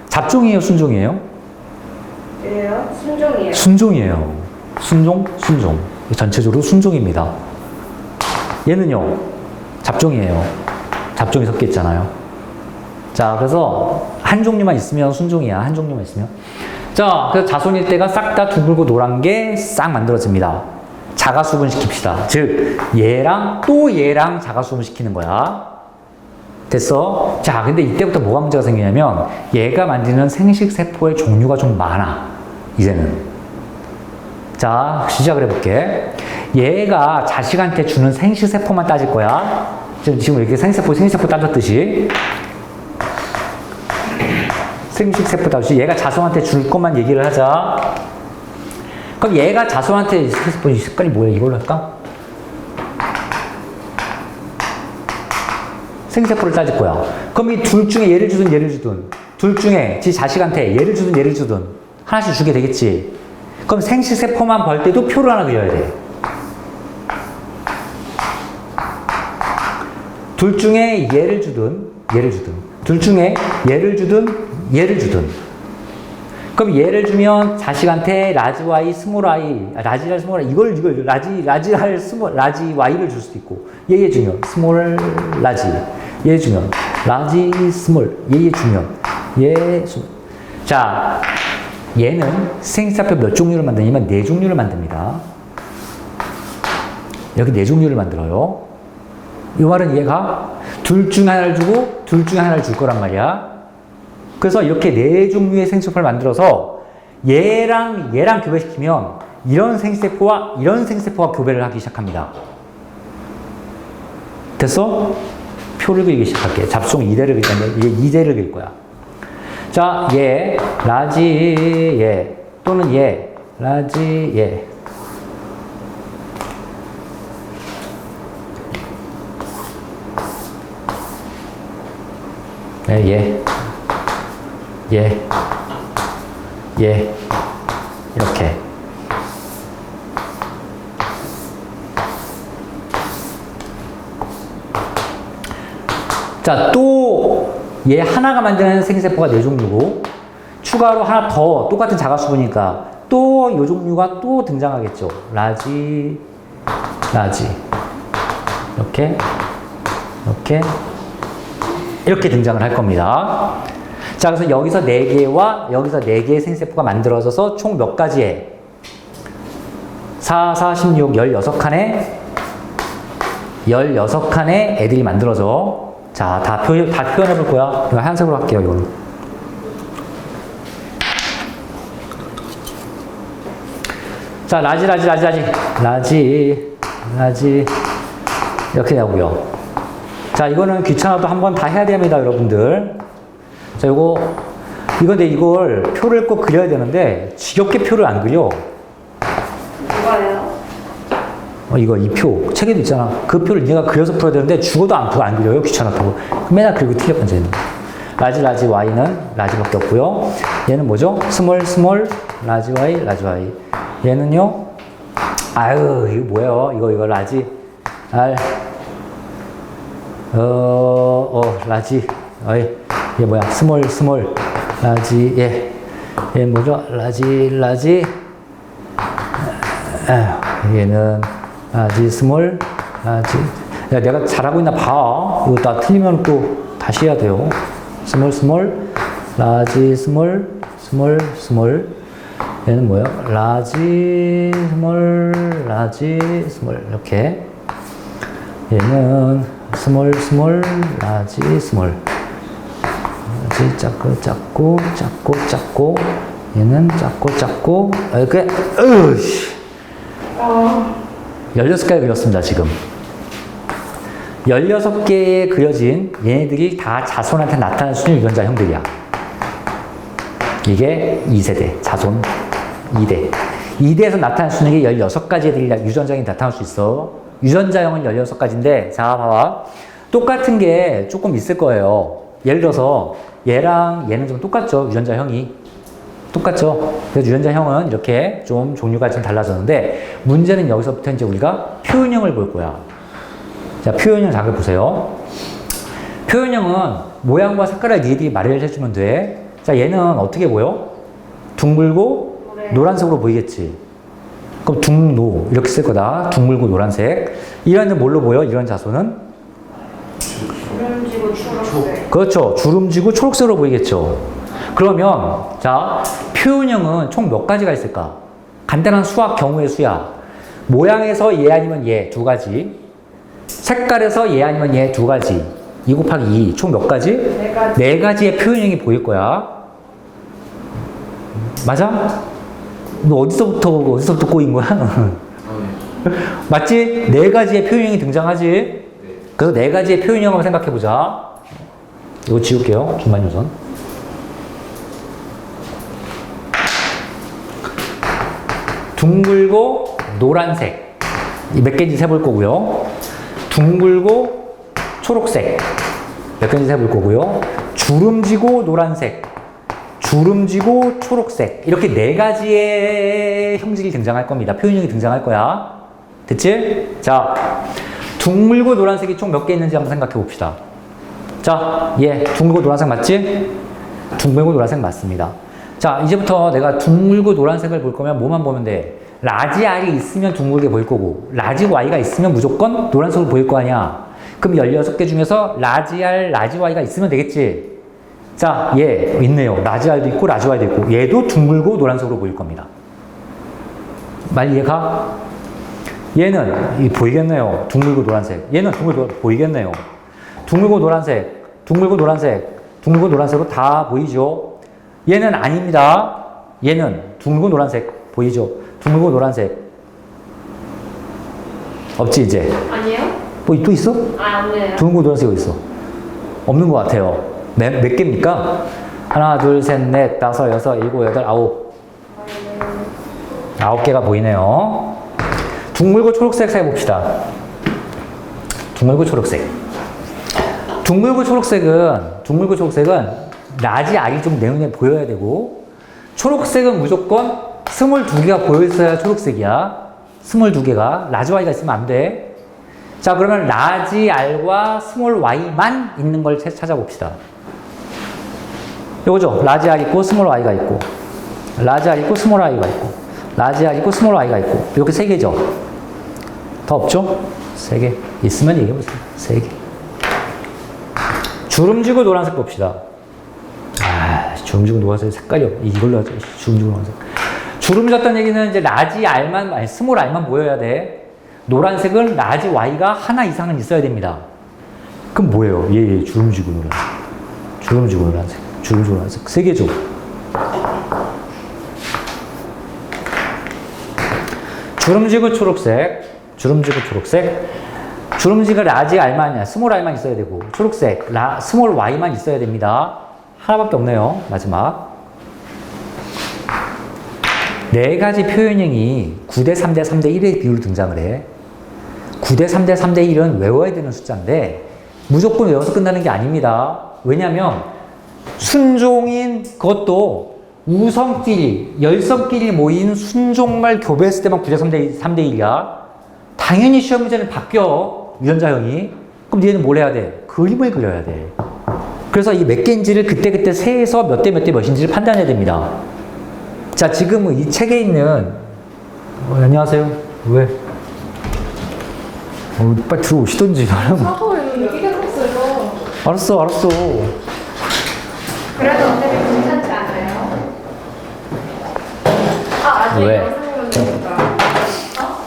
잡종이에요, 순종이에요? 순종이에요. 순종. 전체적으로 순종입니다. 얘는요, 잡종이에요. 잡종이 섞여 있잖아요. 자, 그래서 한 종류만 있으면 순종이야. 한 종류만 있으면. 자, 그래서 자손일 때가 싹 다 둥글고 노란 게 싹 만들어집니다. 자가수분 시킵시다. 즉, 얘랑 자가수분 시키는 거야. 됐어? 자, 근데 이때부터 뭐가 문제가 생기냐면 얘가 만드는 생식세포의 종류가 좀 많아. 이제는. 자, 시작을 해볼게. 얘가 자식한테 주는 생식세포만 따질 거야. 지금 이렇게 생식세포 따졌듯이. 생식세포 따졌듯이. 얘가 자손한테 줄 것만 얘기를 하자. 그럼 얘가 자손한테 생식세포 색깔이 뭐야? 이걸로 할까? 생세포를 따질 거야. 그럼 이 둘 중에 얘를 주든 얘를 주든 둘 중에 지 자식한테 얘를 주든 얘를 주든 하나씩 주게 되겠지. 그럼 생식세포만 벌 때도 표를 하나 그려야 돼. 둘 중에 얘를 주든 얘를 주든 둘 중에 얘를 주든 얘를 주든 그럼 얘를 주면 자식한테 라지 y 스몰 y 라지 r 스몰 y 이걸 라지 r 스몰 라지 y를 줄 수도 있고 얘 주면 스몰 라지 얘 주면 라지 스몰 얘 주면 얘 스몰. 자, 얘는 생식사표 몇 종류를 만드냐면 4종류를 만듭니다. 여기 4종류를 만들어요. 이 말은 얘가 둘 중 하나를 주고 둘 중 하나를 줄 거란 말이야. 그래서 이렇게 4종류의 생식세포를 만들어서 얘랑 교배시키면 이런 생식세포와 이런 생식세포가 교배를 하기 시작합니다. 됐어? 표를 그리기 시작할게. 잡송 2대를 그릴 건데 얘 2대를 그릴 거야. 자, 얘 라지 얘 또는 얘 라지 얘 네, 얘 이렇게 자, 또 얘 하나가 만드는 생세포가 4종류고 추가로 하나 더 똑같은 자가수보니까 또 이 종류가 또 등장하겠죠. 라지 이렇게 등장을 할 겁니다. 자, 그래서 여기서 4개와 여기서 4개의 생세포가 만들어져서 총 몇 가지의 4, 4, 16, 16칸의 애들이 만들어져. 자, 다 표현해 볼 거야. 이거 하얀색으로 할게요, 이거는. 자, 라지. 이렇게 나오고요. 자, 이거는 귀찮아도 한번 다 해야 됩니다, 여러분들. 자, 이건데 이걸 표를 꼭 그려야 되는데 지겹게 표를 안 그려. 뭐가요? 이 표 책에도 있잖아. 그 표를 얘가 그려서 풀어야 되는데 죽어도 안 그려요. 귀찮다고. 맨날 그리고 틀렸던지. 라지 y는 라지밖에 없고요. 얘는 뭐죠? 스몰 라지 y. 얘는요. 아유, 이거 뭐예요? 이거 라지 r 라지 얘 뭐야? 스몰 라지 얘 뭐죠? 라지 얘는 라지 스몰 라지. 야, 내가 잘하고 있나 봐. 이거 다 틀리면 또 다시 해야 돼요. 스몰 라지 스몰 얘는 뭐예요? 라지 스몰 이렇게. 얘는 스몰 라지 작고 얘는 작고 이렇게 16개가 그렸습니다. 지금 16개에 그려진 얘네들이 다 자손한테 나타날 수 있는 유전자 형들이야. 이게 2세대 자손 2대 2대에서 나타날 수 있는 게 16가지의 애들이 유전자형이 나타날 수 있어. 유전자형은 16가지인데 자, 봐봐. 똑같은 게 조금 있을 거예요. 예를 들어서 얘랑 얘는 좀 똑같죠. 유전자형이 똑같죠. 그래서 유전자형은 이렇게 좀 종류가 좀 달라졌는데 문제는 여기서부터 이제 우리가 표현형을 볼 거야. 자, 표현형 잘 보세요. 표현형은 모양과 색깔을 니들이 말을 해주면 돼. 자, 얘는 어떻게 보여? 둥글고 노란색으로 보이겠지. 그럼 둥노 이렇게 쓸 거다. 둥글고 노란색. 이런 애는 뭘로 보여? 이런 자손은? 주름지고 초록색. 그렇죠. 주름지고 초록색으로 보이겠죠. 그러면 자, 표현형은 총 몇 가지가 있을까? 간단한 수학 경우의 수야. 모양에서 얘 아니면 얘 2가지. 색깔에서 얘 아니면 얘 2가지. 2 곱하기 2. 총 몇 가지? 4가지. 4가지의 표현형이 보일 거야. 맞아? 너 어디서부터 꼬인 거야? 맞지? 4가지의 표현형이 등장하지? 그래서 4가지의 표현형을 생각해보자. 이거 지울게요. 김만효선. 둥글고 노란색. 몇 개인지 세볼 거고요. 둥글고 초록색. 몇 가지 해볼 거고요. 주름지고 노란색, 주름지고 초록색. 이렇게 네 가지의 형식이 등장할 겁니다. 표현형이 등장할 거야. 됐지? 자, 둥글고 노란색이 총 몇 개 있는지 한번 생각해 봅시다. 자, 둥글고 노란색 맞지? 둥글고 노란색 맞습니다. 자, 이제부터 내가 둥글고 노란색을 볼 거면 뭐만 보면 돼? 라지 R이 있으면 둥글게 보일 거고, 라지 Y가 있으면 무조건 노란색으로 보일 거 아니야. 그럼 16개 중에서 라지 R, 라지 Y가 있으면 되겠지? 자, 얘 있네요. 라지 R도 있고, 라지 Y도 있고, 얘도 둥글고 노란색으로 보일 겁니다. 말 이해가? 얘는 보이겠네요. 둥글고 노란색. 얘는 둥글고 보이겠네요. 둥글고 노란색, 둥글고 노란색, 둥글고 노란색으로 다 보이죠? 얘는 아닙니다. 얘는 둥글고 노란색 보이죠? 둥글고 노란색. 없지, 이제? 아니에요? 뭐 또 있어? 아, 없네요. 둥글고 노란색이 있어. 없는 것 같아요. 몇 개입니까? 하나, 둘, 셋, 넷, 다섯, 여섯, 일곱, 여덟, 아홉. 9개가 보이네요. 둥글고 초록색 해봅시다. 둥글고 초록색. 둥글고 초록색은 라지 R이 좀 내 눈에 보여야 되고, 초록색은 무조건 22개가 보여있어야 초록색이야. 22개가. 라지 Y가 있으면 안 돼. 자, 그러면 라지 R과 스몰 Y만 있는 걸 찾아봅시다. 요거죠. 라지 R 있고, 스몰 Y가 있고, 라지 R 있고, 스몰 Y가 있고, 라지 R 있고, 스몰 Y가 있고. 이렇게 3개죠. 더 없죠? 3개. 있으면 얘기해보세요. 3개. 주름지고 노란색 봅시다. 주름지고 노란색 색깔이 이걸로 하죠. 주름지고 노란색. 주름졌다는 얘기는 이제 라지 R만, 아니, 스몰 R만 보여야 돼. 노란색은 라지 Y가 하나 이상은 있어야 됩니다. 그럼 뭐예요? 주름지고 노란색. 주름지고 노란색. 주름지고 노란색. 3개죠. 주름지고 초록색. 주름지고 초록색. 주름지가 라지 R만이야. 스몰 R만 있어야 되고, 초록색, 스몰 Y만 있어야 됩니다. 하나밖에 없네요. 마지막. 4가지 표현형이 9대 3대 3대 1의 비율로 등장을 해. 9대 3대 3대 1은 외워야 되는 숫자인데, 무조건 외워서 끝나는 게 아닙니다. 왜냐면, 순종인 그것도 우성끼리, 열성끼리 모인 순종말 교배했을 때만 9대 3대 1이야. 당연히 시험 문제는 바뀌어, 유전자형이. 그럼 얘는 뭘 해야 돼? 그림을 그려야 돼. 그래서 이 몇 개인지를 그때그때 세에서 몇 대 몇 대 몇인지를 판단해야 됩니다. 자, 지금 이 책에 있는, 안녕하세요. 왜? 빨리 들어오시던지. 사고 얘기가 없어요. 알았어. 그래도 어차피 괜찮지 않아요? 아직 왜? 영상으로 보니까.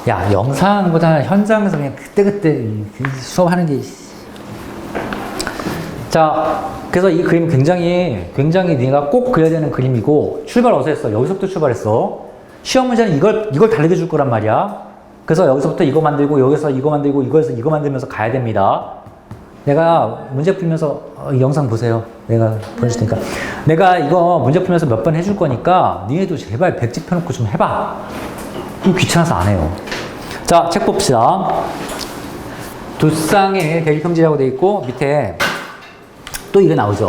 야, 영상보다 현장에서 그냥 그때그때 수업하는 게. 자, 그래서 이 그림 굉장히 네가 꼭 그려야 되는 그림이고, 출발 어디서 했어? 여기서부터 출발했어. 시험 문제는 이걸 달리게 줄 거란 말이야. 그래서 여기서부터 이거 만들고, 여기서 이거 만들고, 이거에서 이거 만들면서 가야 됩니다. 내가 문제 풀면서, 이 영상 보세요. 내가 보내줄 테니까. 내가 이거 문제 풀면서 몇 번 해줄 거니까, 니네도 제발 백지 펴놓고 좀 해봐. 이거 귀찮아서 안 해요. 자, 책 봅시다. 두 쌍의 대립형질이라고 되어 있고, 밑에 또 이게 나오죠.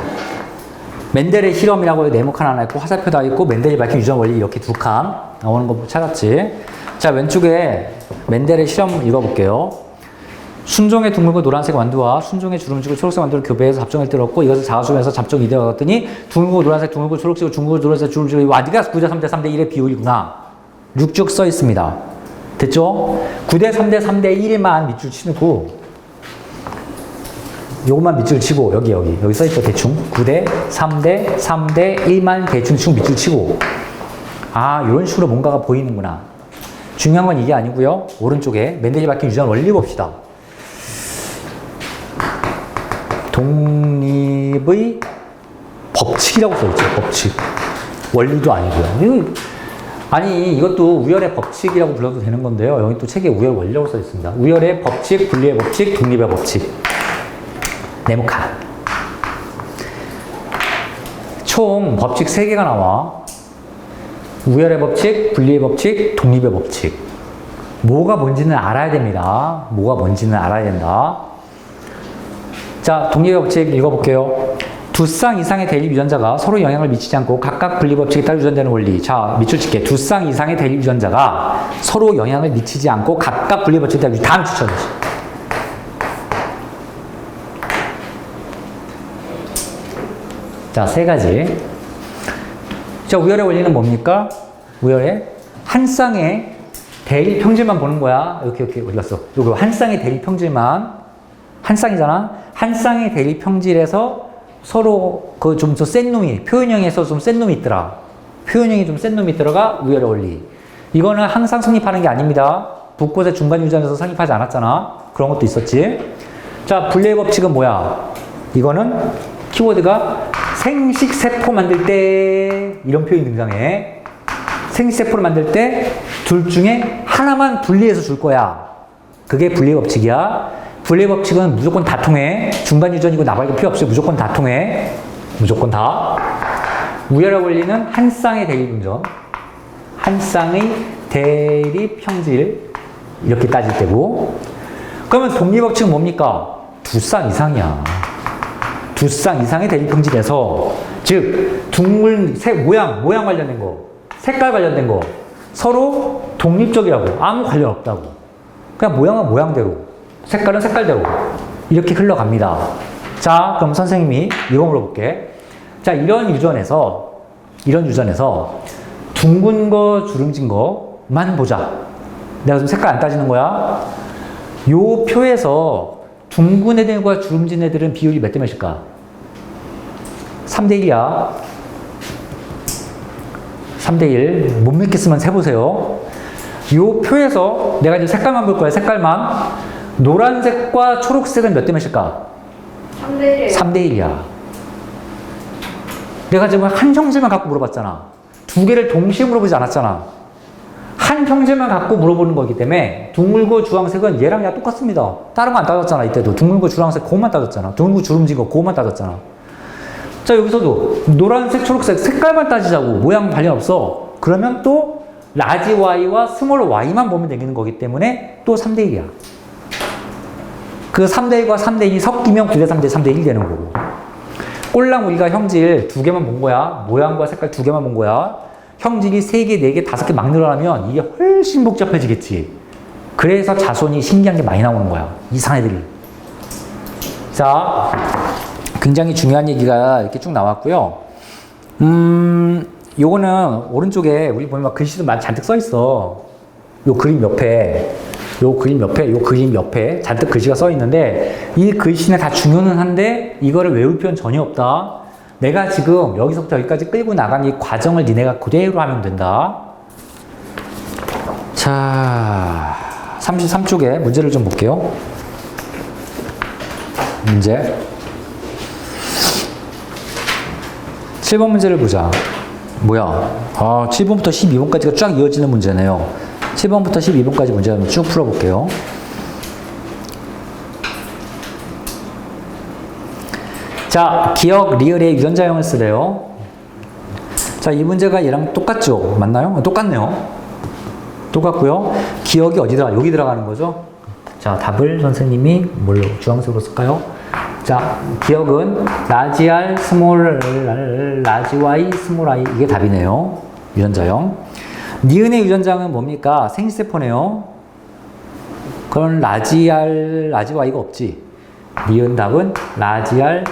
멘델의 실험이라고 네모 칸 하나 있고, 화살표 다 있고, 멘델이 밝힌 유전 원리 이렇게 2칸 나오는 거 찾았지. 자, 왼쪽에 멘델의 실험 읽어볼게요. 순종의 둥글고 노란색 완두와 순종의 주름지고 초록색 완두를 교배해서 잡종을 때렸고, 이것을 자가수면서 잡종 이대로 얻었더니 둥글고 노란색, 둥글고 초록색, 둥글고 노란색, 주름지고 와디가 9대 3대 3대 1의 비율이구나. 쭉쭉 써 있습니다. 됐죠? 9대 3대 3대 1만 밑줄 치고, 요것만 밑줄 치고, 여기 써 있죠, 대충. 9대 3대 3대 1만 대충 치고 밑줄 치고. 이런 식으로 뭔가가 보이는구나. 중요한 건 이게 아니고요. 오른쪽에 멘델이 밝힌 유전 원리 봅시다. 독립의 법칙이라고 써 있죠, 법칙. 원리도 아니고요. 이것도 우열의 법칙이라고 불러도 되는 건데요. 여기 또 책에 우열 원리라고 써 있습니다. 우열의 법칙, 분리의 법칙, 독립의 법칙. 네모칸. 총 법칙 3개가 나와. 우열의 법칙, 분리의 법칙, 독립의 법칙. 뭐가 뭔지는 알아야 됩니다. 뭐가 뭔지는 알아야 된다. 자, 독립의 법칙 읽어볼게요. 두 쌍 이상의 대립 유전자가 서로 영향을 미치지 않고 각각 분리 법칙에 따라 유전되는 원리. 자, 밑줄 칠게. 두 쌍 이상의 대립 유전자가 서로 영향을 미치지 않고 각각 분리 법칙에 따라 다음 추천이지. 자, 세 가지. 자, 우열의 원리는 뭡니까? 우열의 한 쌍의 대립 평질만 보는 거야. 이렇게 어디 갔어? 요거 한 쌍의 대립 평질만. 한 쌍이잖아. 한 쌍의 대립 평질에서 서로 그 좀 더 센 놈이 표현형에서 좀 센 놈이 있더라. 표현형이 좀 센 놈이 있더라가 우열의 원리. 이거는 항상 성립하는 게 아닙니다. 붓꽃의 중간 유전에서 성립하지 않았잖아. 그런 것도 있었지. 자, 분리의 법칙은 뭐야? 이거는 키워드가 생식세포 만들 때 이런 표현이 등장해. 생식세포를 만들 때 둘 중에 하나만 분리해서 줄 거야. 그게 분리의 법칙이야. 분리의 법칙은 무조건 다 통해. 중간 유전이고 나발이고 필요 없이 무조건 다 통해. 무조건 다. 우열의 원리는 한 쌍의 대립 운전, 한 쌍의 대립 평질 이렇게 따질 때고. 그러면 독립 법칙은 뭡니까? 두 쌍 이상이야. 두 쌍 이상의 대립 평질에서 즉 동물 모양 관련된 거, 색깔 관련된 거 서로 독립적이라고 아무 관련 없다고. 그냥 모양은 모양대로, 색깔은 색깔대로 이렇게 흘러갑니다. 자, 그럼 선생님이 이거 물어볼게. 자, 이런 유전에서 둥근 거, 주름진 거만 보자. 내가 지금 색깔 안 따지는 거야. 요 표에서 둥근 애들과 주름진 애들은 비율이 몇 대 몇일까? 3대 1이야. 3대 1. 못 믿겠으면 세보세요. 요 표에서 내가 이제 색깔만 볼 거야. 색깔만. 노란색과 초록색은 몇 대 몇일까? 3대 1. 3대 1이야. 내가 지금 한 형질만 갖고 물어봤잖아. 두 개를 동시에 물어보지 않았잖아. 한 형질만 갖고 물어보는 거기 때문에 둥글고 주황색은 얘랑 얘랑 똑같습니다. 다른 거 안 따졌잖아. 이때도 둥글고 주황색 그것만 따졌잖아. 둥글고 주름진 거 그것만 따졌잖아. 자, 여기서도 노란색, 초록색 색깔만 따지자고. 모양 관련 없어. 그러면 또 라지 Y와 스몰 Y만 보면 되는 거기 때문에 또 3대 1이야. 그 3대 1과 3대 2이 섞이면 9대 3대 3대 1 되는 거고. 꼴랑 우리가 형질 두 개만 본 거야. 모양과 색깔 두 개만 본 거야. 형질이 3개, 4개, 5개 막 늘어나면 이게 훨씬 복잡해지겠지. 그래서 자손이 신기한 게 많이 나오는 거야. 이상한 애들이. 자, 굉장히 중요한 얘기가 이렇게 쭉 나왔고요. 요거는 오른쪽에 우리 보면 막 글씨도 잔뜩 써 있어. 요 그림 옆에 잔뜩 글씨가 써 있는데 이 글씨는 다 중요는 한데 이거를 외울 필요는 전혀 없다. 내가 지금 여기서부터 여기까지 끌고 나간 이 과정을 니네가 그대로 하면 된다. 자, 33쪽에 문제를 좀 볼게요. 문제 7번 문제를 보자. 뭐야? 7번부터 12번까지가 쫙 이어지는 문제네요. 7번부터 12번까지 문제 한번 쭉 풀어볼게요. 자, 기억 리을의 유전자형을 쓰래요. 자, 이 문제가 얘랑 똑같죠? 맞나요? 똑같네요. 똑같고요. 기억이 어디다? 여기 들어가는 거죠? 자, 답을 선생님이 뭘로 주황색으로 쓸까요? 자, 기억은 라지 R, 스몰 R, 라지 Y, 스몰 I 이게 답이네요. 유전자형. 니은의 유전자는 뭡니까? 생식세포네요. 그럼 라지 R, 라지 Y가 없지. 니은 답은 라지 R,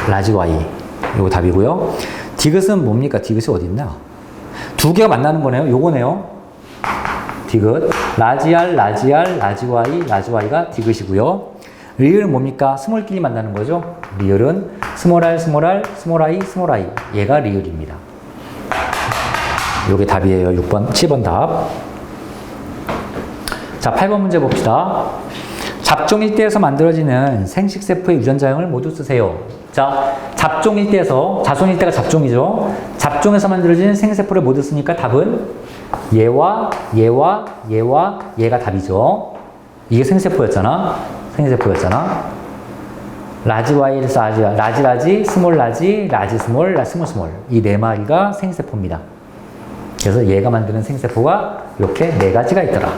라지 Y. 이거 답이고요. 디귿은 뭡니까? 디귿이 어디 있나? 두 개가 만나는 거네요. 요거네요. 디귿. 라지 R, 라지 R, 라지 Y, 라지 Y가 디귿이고요. 리을은 뭡니까? 스몰끼리 만나는 거죠. 리을은 스몰 R, 스몰 R, 스몰 I, 스몰 I. 얘가 리을입니다. 요게 답이에요. 7번 답. 자, 8번 문제 봅시다. 잡종 일대에서 만들어지는 생식세포의 유전자형을 모두 쓰세요. 자, 잡종 일대에서, 자손 일대가 잡종이죠. 잡종에서 만들어지는 생식세포를 모두 쓰니까 답은 얘와 얘가 답이죠. 이게 생식세포였잖아. 라지 Y에서 라지, 스몰 라지, 라지 스몰, 스몰. 이 네 마리가 생식세포입니다. 그래서 얘가 만드는 생식세포가 이렇게 네 가지가 있더라.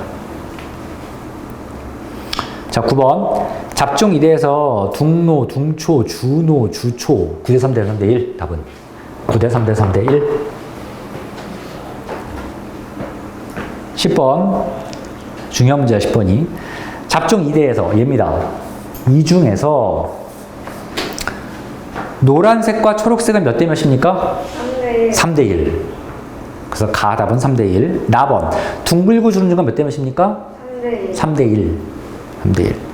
자, 9번. 잡중 2대에서 둥노, 둥초, 주노, 주초 9대 3대 3대 1 답은 9대 3대 3대 1 10번 중요한 문제야 10번이 잡중 2대에서 얘입니다. 이 중에서 노란색과 초록색은 몇 대 몇입니까? 3대 3대 1 그래서 가 답은 3대 1 나번 둥글고 주름진건 몇 대 몇입니까? 3대 3대 1 3대 1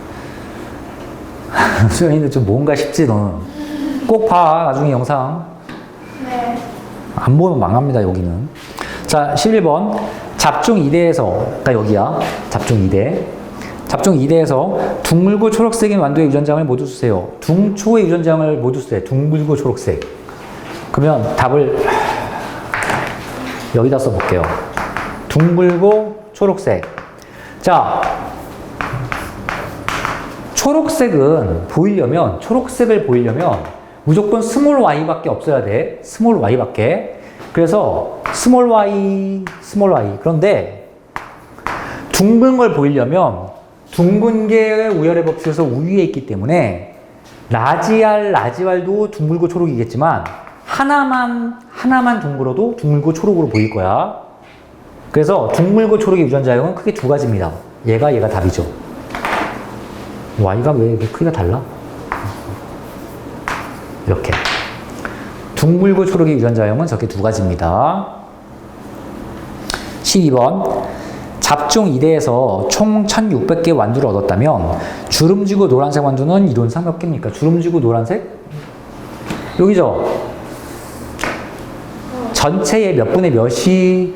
수영이는 좀 뭔가 싶지 너는 꼭 봐 나중에 영상 네. 안 보면 망합니다 여기는. 자 11번 잡중 2대에서 그러니까 여기야 잡중 2대 잡중 2대에서 둥글고 초록색인 완두의 유전장을 모두 쓰세요. 둥초의 유전장을 모두 쓰세요. 둥글고 초록색. 그러면 답을 여기다 써볼게요. 둥글고 초록색. 자 초록색을 보이려면 무조건 스몰 y밖에 없어야 돼. 스몰 y밖에. 그래서 스몰 y. 그런데 둥근 걸 보이려면 둥근 게 우열의 법칙에서 우위에 있기 때문에 라지 R도 둥글고 초록이겠지만 하나만 둥글어도 둥글고 초록으로 보일 거야. 그래서 둥글고 초록의 유전자형은 크게 두 가지입니다. 얘가 답이죠. Y가 왜 이렇게 크기가 달라? 이렇게. 둥글고 초록의 유전자형은 저렇게 두 가지입니다. 12번. 잡중 2대에서 총 1600개 완두를 얻었다면 주름지고 노란색 완두는 이론상 몇 개입니까? 주름지고 노란색? 여기죠? 전체의 몇 분의 몇이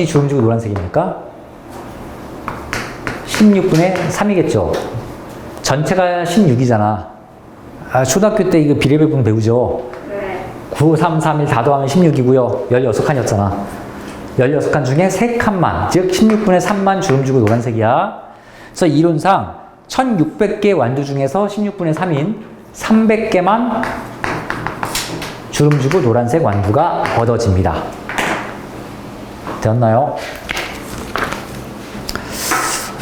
주름지고 노란색입니까? 16분의 3이겠죠. 전체가 16이잖아. 초등학교 때 이거 비례배분 배우죠. 네. 9, 3, 3, 1 다 더하면 16이고요. 16칸이었잖아. 16칸 중에 3칸만, 즉 16분의 3만 주름지고 노란색이야. 그래서 이론상 1600개 완두 중에서 16분의 3인 300개만 주름지고 노란색 완두가 얻어집니다. 되었나요?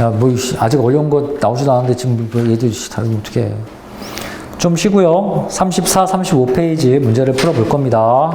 야, 뭐, 아직 어려운 거 나오지도 않았는데 지금 얘들 다 어떻게 해. 좀 쉬고요. 34, 35페이지 문제를 풀어볼 겁니다.